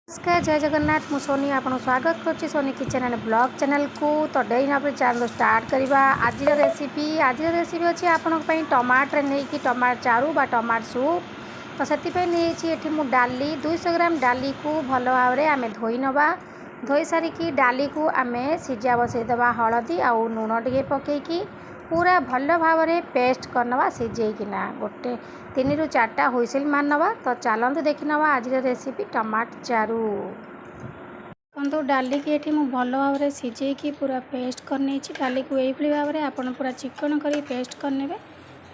नमस्कार जय जगन्नाथ मु सोनी आपन स्वागत करुच्ची Soni kitchen and blog channel को। तो डे ना चैनल स्टार्ट करवा आज रेसिपी अच्छी आपण टमाटर नहीं कि टमाटर चारू बा टमाटर सूप। तो से नहीं मु डाली 200 ग्राम डाली को भल भाव में आम धोई नवा। धोई सारिकी डाली को आम सीझा बसईदे हलदी आउ लुण टे पकईकी पूरा भल भाव में पेस्ट करनवा सीझेकिना गोटे 3 ରୁ 4टा हुइसिल मारनवा। तो चलतु देखी नवा आज रेसिपी टमाटर चारू। तो डाली की ये भल भाव में सीझेकी पूरा पेस्ट करनी डाली को यही भाव में आप पूरा चिकन कर पेस्ट करने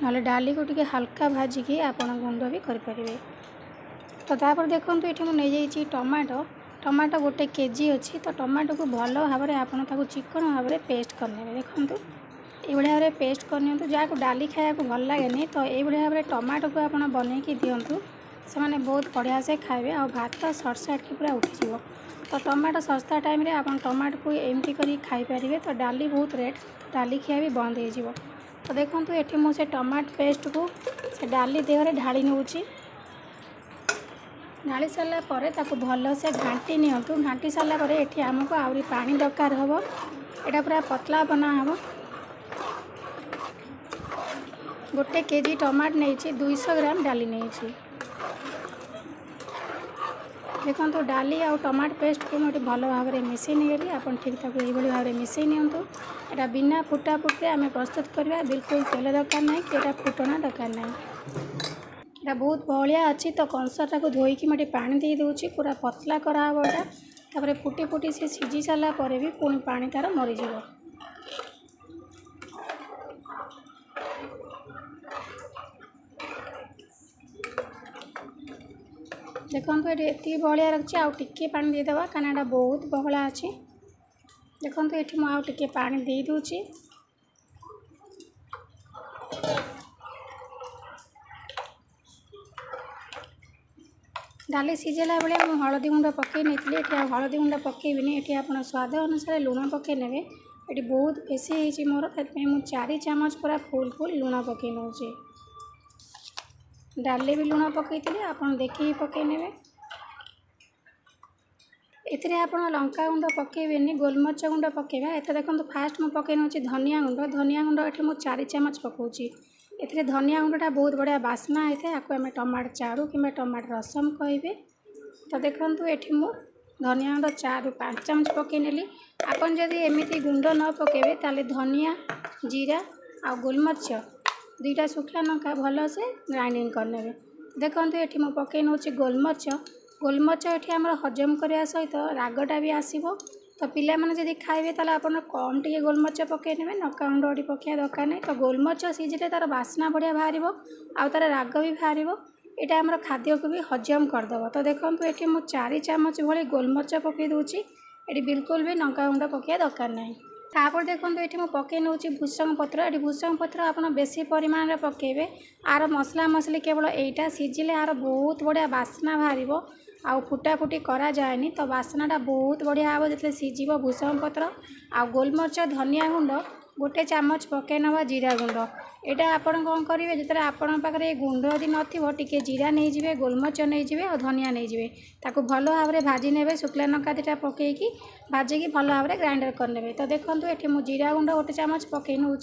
ना डाली को टी हल्का भाजिकी आप गुंड भी करें। तो तापर देखो ये मुझे टमाटो टमाटो गोटे केजी अच्छी। तो टमाटो को भल भाव में आप चिकन भाव में पेस्ट करने देखूँ ये भाव में पेस्ट करनी जहाँ को डाली खाया भल लगे। तो ये भाव में टमाटो को आप बनईकी दिंतु से मैंने बहुत बढ़िया से खाए और भात सर्ट साइड की पूरा उठी। तो टमाटो सस्ता टाइम रे आप टमाटो को एमती कर खाईपारे। तो डाली बहुत रेट डाली खिया भी बंद हो। तो देखो ये मुझे टमाटो पेस्ट को से डाली देहरे ढाली नौची। ढाली सारापर भल से घाटी नियंतु। घाटी सारापर ये आमको आहरी पानी दरकार हम यहाँ पूरा पतला बना हम। गोटे केजी टमाटर नहीं 200 ग्राम डाली नहीं देखो। तो डाली आ टमाटर पेस्ट को मुझे भल भाव में मिसई नहीं आप ठीक ठाक ये भाव में मिसई नियंतु। यहाँ बिना फुटा फुटे आम प्रस्तुत करवा बिल्कुल तेल दरकार ना कि फुटना दरकार ना। यहाँ बहुत बलिया अच्छी। तो कंसटा को धोईकी मुझे पानी दे दूँगी पूरा पतला कराव यहाँ फुटी फुटी सी सीझी सारापर भी पुणी पानी तार मरीज। देखो ये बलिया रखी आउ टिके पानी देदेवा कहीं यहाँ बहुत बहला अच्छी। देखो ये मुझे पानी दे दूँगी। डाली सीझेला बेले मुझे हलदी गुंड पकई नहीं हलदी गुंड पकेबी ये आप स्वाद अनुसार लुण पकई ने। ये बहुत बेसी होती मोर मुझे 4 चामच पूरा फुल फुल लुण पकई नौ। डाली भी लुण पकई आप देखिए पकई ने। ये आप लंका गुंड पकेबेनि गोलमरीच गुंड पकेबा। ये देखो फास्ट मुझे पकई नौ धनिया गुंड ये मुझे 4 चामच पकाऊँगी। ये धनिया गुंडा बहुत बढ़िया बास्ना होता है। आपको आम टमाटर चारू कि टमाटर रसम कहे। तो देखो ये धनिया गुंड 4 ରୁ 5 चामच पकई नेली। आपन जदि एमती गुंड न पकेबे ताले धनिया जीरा आ गोलमरीच 2टा शुखला लंका भल से ग्राइंडिंग करने। देखो ये मुझे पकई नौ गोलमरीच। गोलमरीच ये आम हजम करने सहित रागटा भी आसो। तो पिला माने जदि खाइबे ताले आपन कम टिके गोलमरीच पकई नेबे नका गुंड अड़ी पकड़ा दरकार नहीं। तो गोलमरीच सीझिले तार बास्ना बढ़िया बाहर आउ तार राग भी बाहर यहाँ आम खाद्य को भी हजम करदेव। तो देखो ये मुझे 4 चामच भाई गोलमरीच पकई दूँगी। ये बिल्कुल भी लंका गुंड पकड़ा दरकार नहीं। तापर देखो ये मुझे पकई नौ भूसंग पत्र। ये भूसंग पत्र आप बेसी परिमाण में पकेबे आर मसला मसली केवल यहाँ सीझिले आर बहुत बढ़िया बास्ना बाहर आउ फुटा फुटी करा जाएनी। तो बास्नाटा बहुत बढ़िया हम जो सीझ भूसंग पत्र आ गोलमरीच धनिया गुंड गोटे चामच पकई नवा। जीरा गुंड यहाँ आप कौन करेंगे जो आपण पाखे गुंड यदि टे जीरा नहीं जाए गोलमरीच नहीं जाए और धनिया नहीं जाए ताकू भल भाव में भाजी ने शुक्ला लंका 2टा पकईकी भाजिकी भल भाव में ग्राइंडर करने। तो देखो ये मुझे जीरा गुंड गोटे चामच पकई नौ।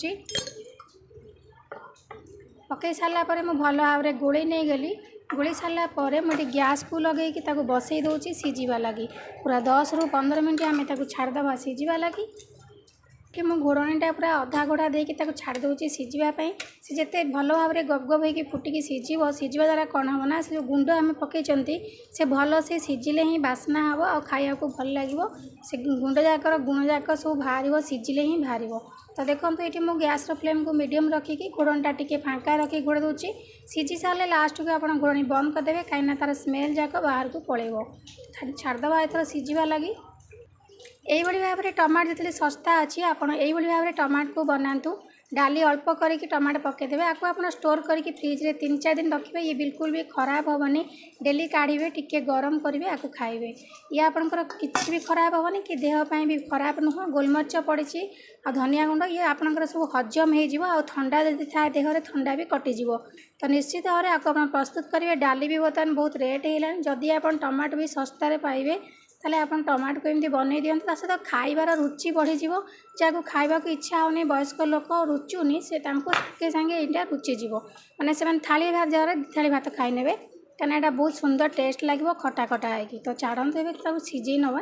पकई सारापर मुझे भल भाव में गोली नहीं गली। गोली सारापर मुझे गैस को लगे बसई दूँगी सीझा लगी पूरा 10 ରୁ 15 मिनट आम छाड़देवा सीझा लगी कि मु घोड़णीटा पूरा अधा घोड़ा देकी छाड़ दूँगी सीझापी। सी जिते भल भाव में गप गप हो फुटिकी सीझा द्वारा कौन हम ना से जो गुंड आम पकई से भल से सीझिले ही बास्ना हम और खाया को भल लगे से गुंड जाकर गुण जाक सब बाहर सीझिले ही बाहर। तो देखो ये मुझे गैस फ्लेम को मीडियम रखिकी घोड़णीटा टी फाँका रखी घोड़ दूँगी। सीझी सारे लास्ट को आप घोड़णी बंद करदे कहीं तार स्मेल जाक बाहर को पड़ेब। छाड़देवा एथर सीझा लगी। यही भाव में टमाटर जितने सस्ता अच्छी आप भाव में टमाटर को बनातु डाली अल्प करके टमाटो पकईदेवे। आपको आप स्टोर करके फ्रिज रे 3-4 दिन रखिए। ये बिल्कुल भी खराब हेनी। डेली काढ़े टिके गरम करेंगे आपको खाइबे। ये आपंकर किसी भी खराब हेनी कि देहपाई भी खराब नुह। गोलमरीच पड़ी आ धनिया गुंड ये आपंकर सब हजम हो ठंडा जब थाए देहरे ठंडा भी कटिज। तो निश्चित भाव में आपको प्रस्तुत करेंगे। डाली भी बर्तमान बहुत रेट है। जदि आप टमाटो भी सस्तार पाइबे ताले अपन टमाटो को एमती बन दिखाँ सहित खाइबार रुचि बढ़ी जहाँ खाइबा इच्छा होनी वयस्क लोक रुचुनी से सागे सागे यहाँ रुचिज मैंने से थाली भात जगह 2 थाली भात खाई ने कहीं यहाँ बहुत सुंदर टेस्ट लगे खटा खटा है। तो छाड़ते ए सीझे नवा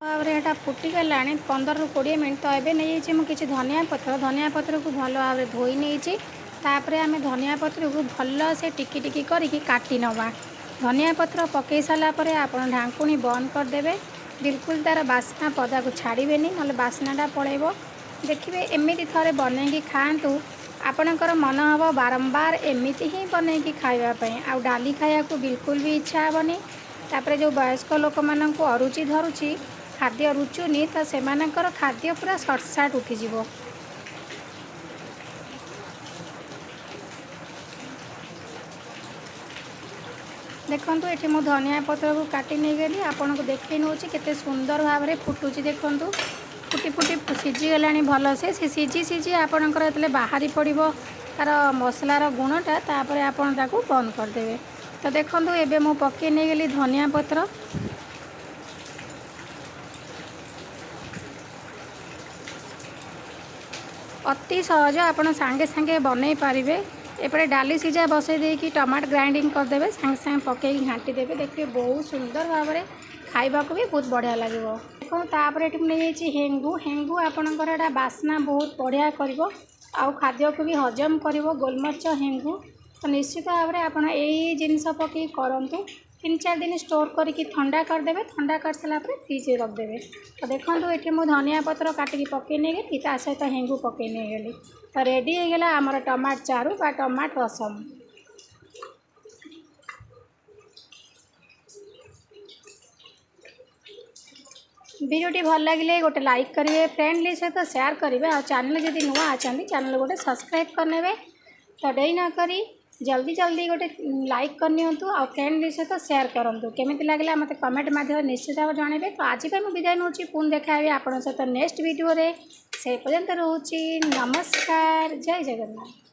भाव यहाँ फुटिगला 15 ରୁ 20 मिनट। तो ये नहीं मुझे धनिया पत्र को भल भाव धोई नहीं आम धनिया पत्र को भल से टिकी टिकी करके काटी नवा। धनिया पत्र पकई सारा पर आप ढांकुणी बंद करदे। बिल्कुल तार बास्ना पदा को छाड़े ना बास्नाटा पलैब। देखिए एमती थे बनईकी खातु आपणकर मन हम बारंबार एमती ही बनईकी खावाई। आ डाली खाया को बिल्कुल भी इच्छा हेनी। तापर जो वयस्क लोक मान अरुचि धरुची खाद्य रुचुनी तो से खाद्य पूरा सटसाट उठिज। देखो ये मु धनिया पत्र को काटी नहीं गली आपन को देखे नौ केते सुंदर भाव में फुटुची। देखो फुटी फुटी सीझीगला भल से सीझी सीझी आपणकर जो बाहरी पड़ो तार मसलार गुणटा तापर आपन ताको बंद करदे। तो देखो एबे मु पकई नहीं गली धनिया पत्र। अति सहज आपन सांगे सांगे बनई पारिबे। एपटे डाली सीझा बसई देकी टमाटो ग्राइंडिंग करदे सांगे सांगे पकई घाटी देवे। देखिए बहुत सुंदर भाव में खाइबा को भी बहुत बढ़िया लगे। देखो तापर ये नहीं हेंगू हेंगू आपणकर एटा बास्ना बहुत बढ़िया करिवो आउ खाद्य को भी हजम करिवो गोलमरीच हेंगू। तो निश्चित भाव में आपड़ यही जिनस पकई करूँ 3-4 दिन स्टोर करके ठंडा करदे। ठंडा कर सारा फ्रिज रखदे। तो देखो ये मुझे धनिया पत्र काटिकी पकई नहीं गली ता सहित हेंगू पकई नहीं गली। तो रेडी हो गला आमर टमाटो चारू बा टमाटो रसम। वीडियोटी भल लगे गोटे लाइक करेंगे फ्रेंडली सहित शेयर करेंगे। आ चैनल जदि नुआ अच्छा चैनल गोटे सब्सक्राइब करने। तो डेरी न करी जल्दी जल्दी गोटे लाइक करनी आ फ्रेंडली सहित शेयर करूँ। केमी लगे मत कमेंट माध्यम निश्चित भाव जनइबे। तो आज मैं विदाय नौ पुणी देखा आप सहित नेक्स्ट वीडियो से पर्यंत रोची। नमस्कार जय जगन्नाथ।